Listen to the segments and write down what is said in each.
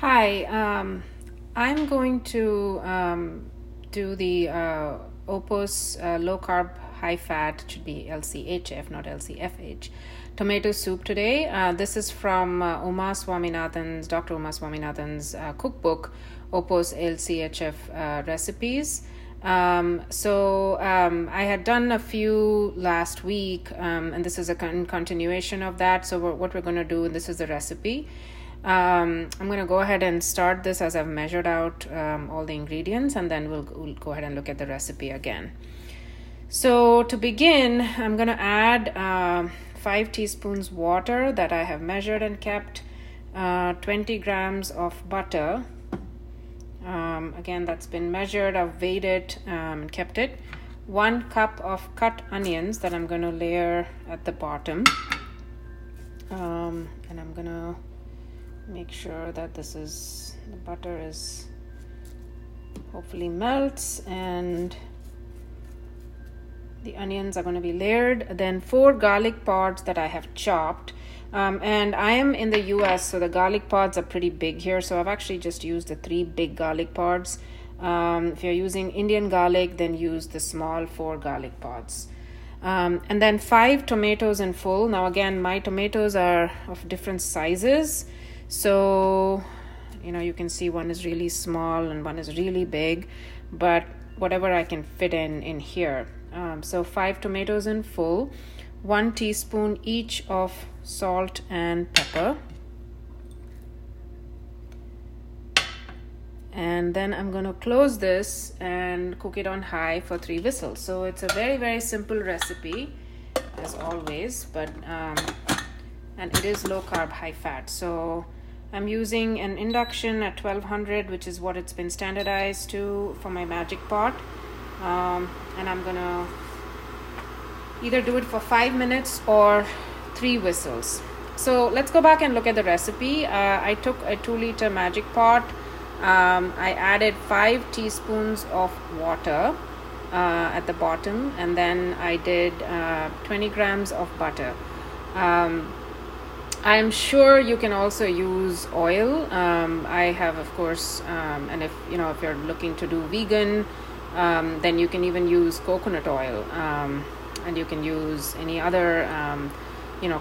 Hi, I'm going to do the Opus low carb, high fat, should be LCHF, not LCFH, tomato soup today. This is from Dr. Uma Swaminathan's cookbook, Opus LCHF recipes. I had done a few last week, and this is a continuation of that. So what we're going to do, and this is the recipe. I'm going to go ahead and start this as I've measured out all the ingredients, and then we'll go ahead and look at the recipe again. So to begin, I'm going to add 5 teaspoons water that I have measured and kept, 20 grams of butter. Again, that's been measured, I've weighed it and kept it. 1 cup of cut onions that I'm going to layer at the bottom. And I'm going to make sure that the butter is hopefully melts and the onions are going to be layered. Then 4 garlic pods that I have chopped. And I am in the US, so the garlic pods are pretty big here. So I've actually just used the 3 big garlic pods. If you're using Indian garlic, then use the small 4 garlic pods. And then 5 tomatoes in full. Now again, my tomatoes are of different sizes. So, you can see one is really small and one is really big, but whatever I can fit in here. So 5 tomatoes in full, 1 teaspoon each of salt and pepper. And then I'm going to close this and cook it on high for 3 whistles. So it's a very, very simple recipe, as always, but and it is low carb, high fat. So I'm using an induction at 1200, which is what it's been standardized to for my Magic Pot. And I'm gonna either do it for 5 minutes or 3 whistles. So let's go back and look at the recipe. I took a 2-liter Magic Pot. I added 5 teaspoons of water at the bottom, and then I did 20 grams of butter. I'm sure you can also use oil. I have, of course, and if you're looking to do vegan, then you can even use coconut oil, and you can use any other,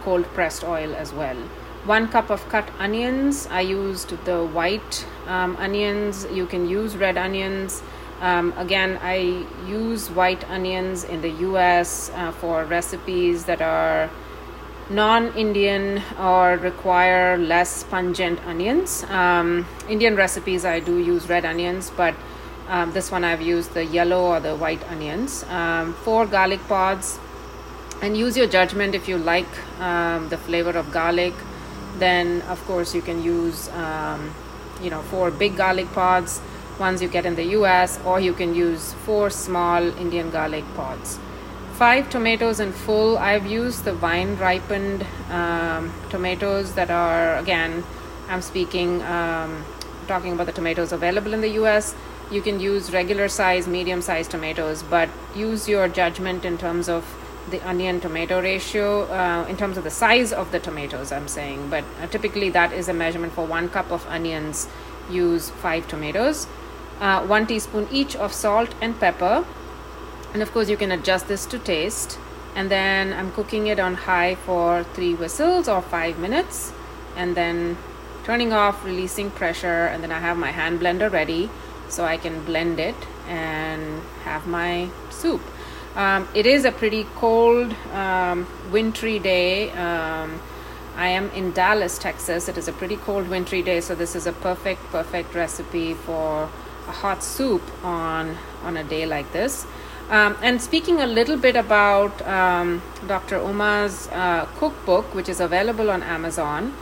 cold pressed oil as well. 1 cup of cut onions. I used the white onions. You can use red onions. Again, I use white onions in the US for recipes that are non-Indian or require less pungent onions. Indian recipes I do use red onions, but this one I've used the yellow or the white onions. 4 garlic pods, and use your judgment. If you like the flavor of garlic, then of course you can use 4 big garlic pods, ones you get in the US, or you can use 4 small Indian garlic pods. 5 tomatoes in full. I've used the vine ripened tomatoes that are, again, I'm talking about the tomatoes available in the US. You can use regular size, medium sized tomatoes, but use your judgment in terms of the onion tomato ratio, in terms of the size of the tomatoes, I'm saying. But typically that is a measurement for 1 cup of onions. Use 5 tomatoes. 1 teaspoon each of salt and pepper. And of course you can adjust this to taste. And then I'm cooking it on high for 3 whistles or 5 minutes, and then turning off, releasing pressure, and then I have my hand blender ready so I can blend it and have my soup. It is a pretty cold, wintry day. I am in Dallas, Texas. It is a pretty cold, wintry day, so this is a perfect recipe for a hot soup on a day like this. And speaking a little bit about Dr. Uma's cookbook, which is available on Amazon.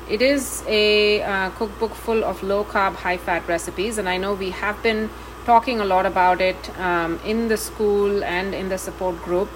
It is a cookbook full of low-carb, high-fat recipes, and I know we have been talking a lot about it in the school and in the support group,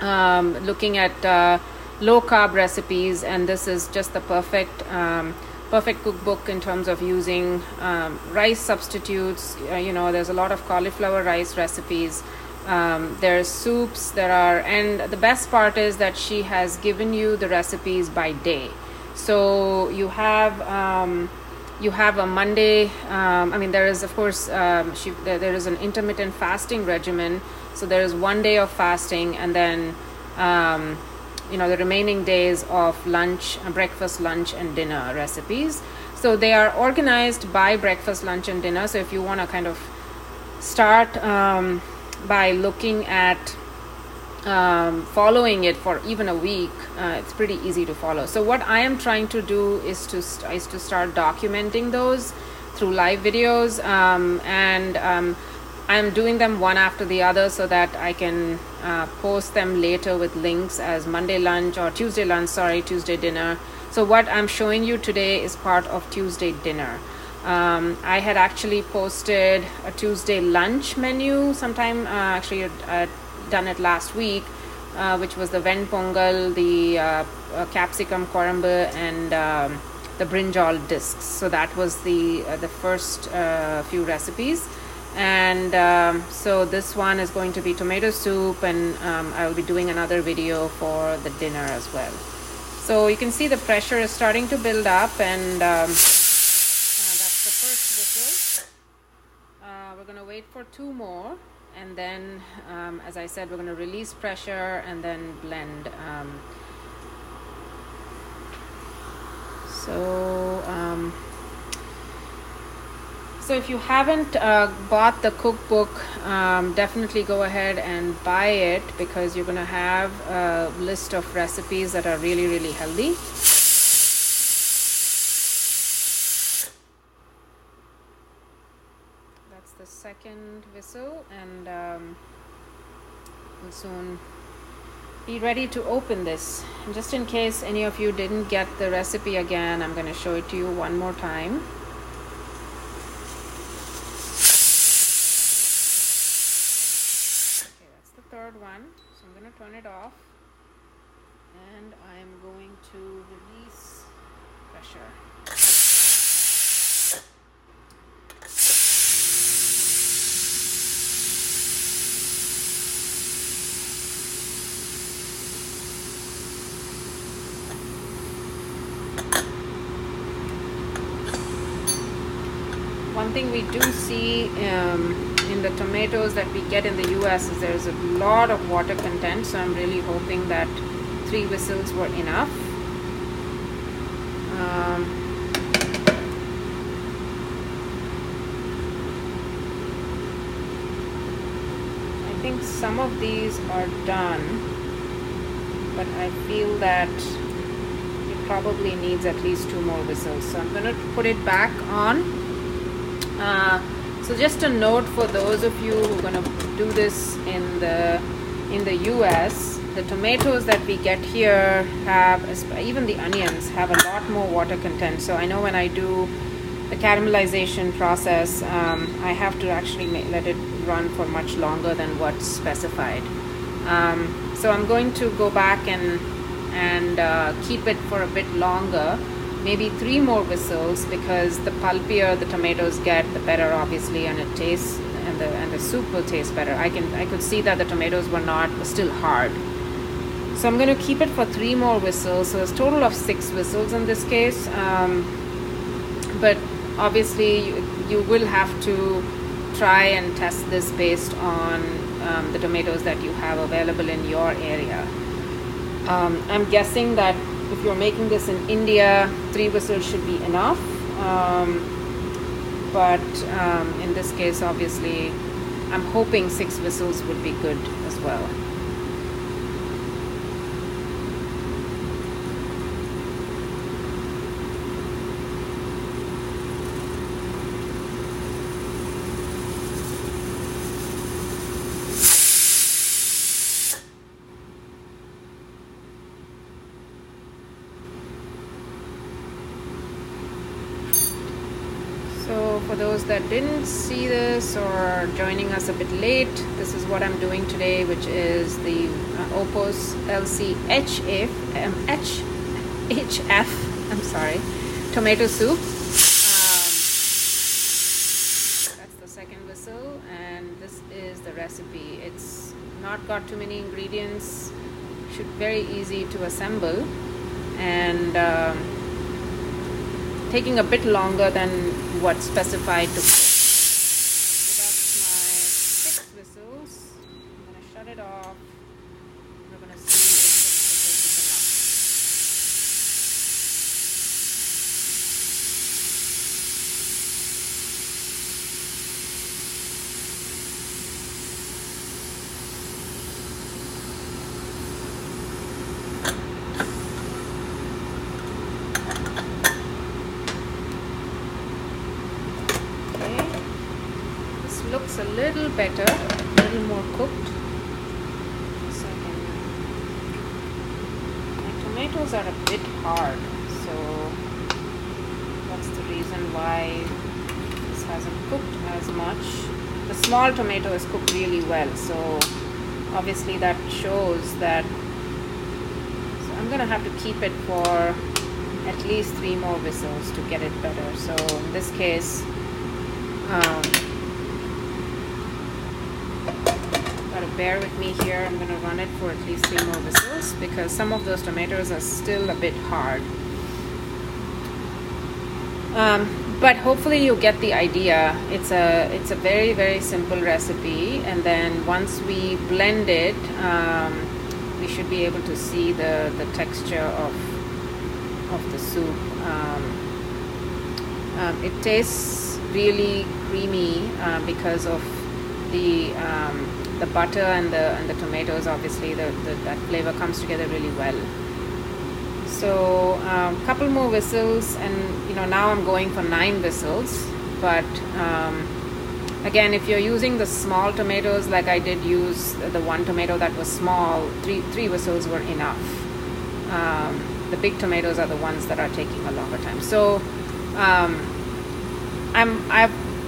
looking at low-carb recipes, and this is just the perfect cookbook in terms of using rice substitutes. There's a lot of cauliflower rice recipes. There's soups, and the best part is that she has given you the recipes by day. So you have you have a Monday. I mean, there is, of course, there is an intermittent fasting regimen. So there is one day of fasting, and then the remaining days of lunch, breakfast, lunch, and dinner recipes. So they are organized by breakfast, lunch, and dinner. So if you want to kind of start by looking at following it for even a week, it's pretty easy to follow. So what I am trying to do is to start documenting those through live videos, and I'm doing them one after the other so that I can post them later with links as Monday lunch or Tuesday lunch, Tuesday dinner. So what I'm showing you today is part of Tuesday dinner. I had actually posted a Tuesday lunch menu sometime, I'd done it last week, which was the ven pongal, the capsicum korambu, and the brinjal discs. So that was the first few recipes. And so this one is going to be tomato soup, and I will be doing another video for the dinner as well. So you can see the pressure is starting to build up, and that's the first whistle. We're going to wait for 2 more, and then as I said, we're going to release pressure and then blend. So if you haven't bought the cookbook, definitely go ahead and buy it, because you're going to have a list of recipes that are really, really healthy. That's the second whistle, and we'll soon be ready to open this. And just in case any of you didn't get the recipe again, I'm going to show it to you one more time. Third one, so I'm going to turn it off, and I'm going to release pressure. One thing we do see in the tomatoes that we get in the US is there's a lot of water content, so I'm really hoping that 3 whistles were enough. I think some of these are done, but I feel that it probably needs at least 2 more whistles, so I'm going to put it back on. So just a note for those of you who are going to do this in the US, the tomatoes that we get here have, even the onions, have a lot more water content. So I know when I do the caramelization process, I have to actually let it run for much longer than what's specified. So I'm going to go back and keep it for a bit longer. Maybe 3 more whistles, because the pulpier the tomatoes get, the better, obviously, and it tastes, and the soup will taste better. I could see that the tomatoes were still hard. So I'm going to keep it for 3 more whistles. So it's a total of 6 whistles in this case. But obviously you will have to try and test this based on the tomatoes that you have available in your area. I'm guessing that if you're making this in India, 3 whistles should be enough. But in this case, obviously, I'm hoping 6 whistles would be good as well. So for those that didn't see this or are joining us a bit late, this is what I'm doing today, which is the Opus LC HF tomato soup. That's the second whistle, and this is the recipe. It's not got too many ingredients, very easy to assemble, and taking a bit longer than what's specified to cook. So that's my 6 whistles. I'm going to shut it off. We're going to see if 6 whistles is enough. Looks a little better, a little more cooked. My tomatoes are a bit hard, so that's the reason why this hasn't cooked as much. The small tomato is cooked really well, so obviously that shows that. So I'm gonna have to keep it for at least 3 more whistles to get it better. So in this case, bear with me here. I'm going to run it for at least 3 more whistles because some of those tomatoes are still a bit hard. But hopefully you get the idea. It's a very, very simple recipe, and then once we blend it, we should be able to see the texture of the soup. It tastes really creamy because of the butter and the tomatoes. Obviously that flavor comes together really well. So couple more whistles, and now I'm going for 9 whistles. But again, if you're using the small tomatoes, like I did use the one tomato that was small, 3 whistles were enough. The big tomatoes are the ones that are taking a longer time. So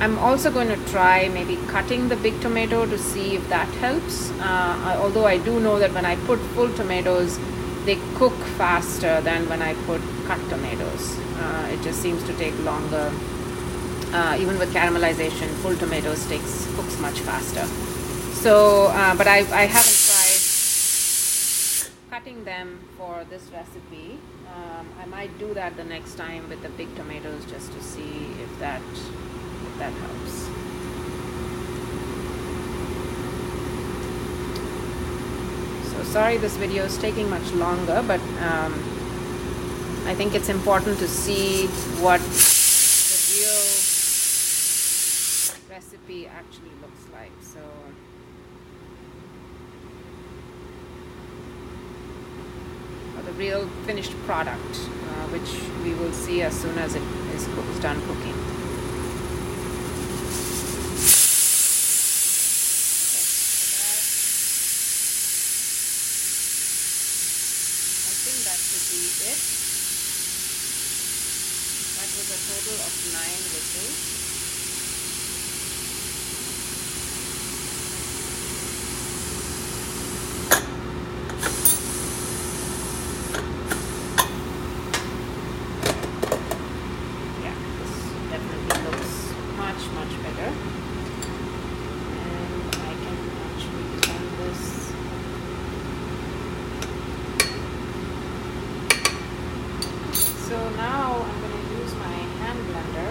I'm also going to try maybe cutting the big tomato to see if that helps. Although I do know that when I put full tomatoes, they cook faster than when I put cut tomatoes. It just seems to take longer. Even with caramelization, full tomatoes cooks much faster. So, but I haven't tried cutting them for this recipe. I might do that the next time with the big tomatoes just to see if that helps. So sorry this video is taking much longer, but I think it's important to see what the real recipe actually looks like. So or the real finished product, which we will see as soon as it is done cooking. That should be it. That was a total of 9 whistles. Yeah, this definitely looks much, much better. And I can actually turn this. So now I'm going to use my hand blender.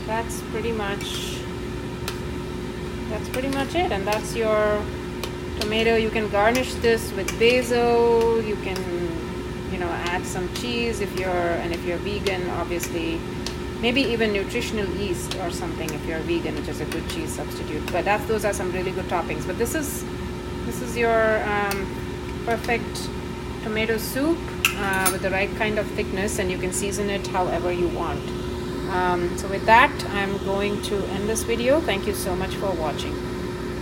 That's pretty much it, and that's your tomato. You can garnish this with basil. You can add some cheese if you're vegan, obviously. Maybe even nutritional yeast or something if you're vegan, which is a good cheese substitute. But those are some really good toppings. But this is your perfect tomato soup with the right kind of thickness, and you can season it however you want. So with that, I'm going to end this video. Thank you so much for watching.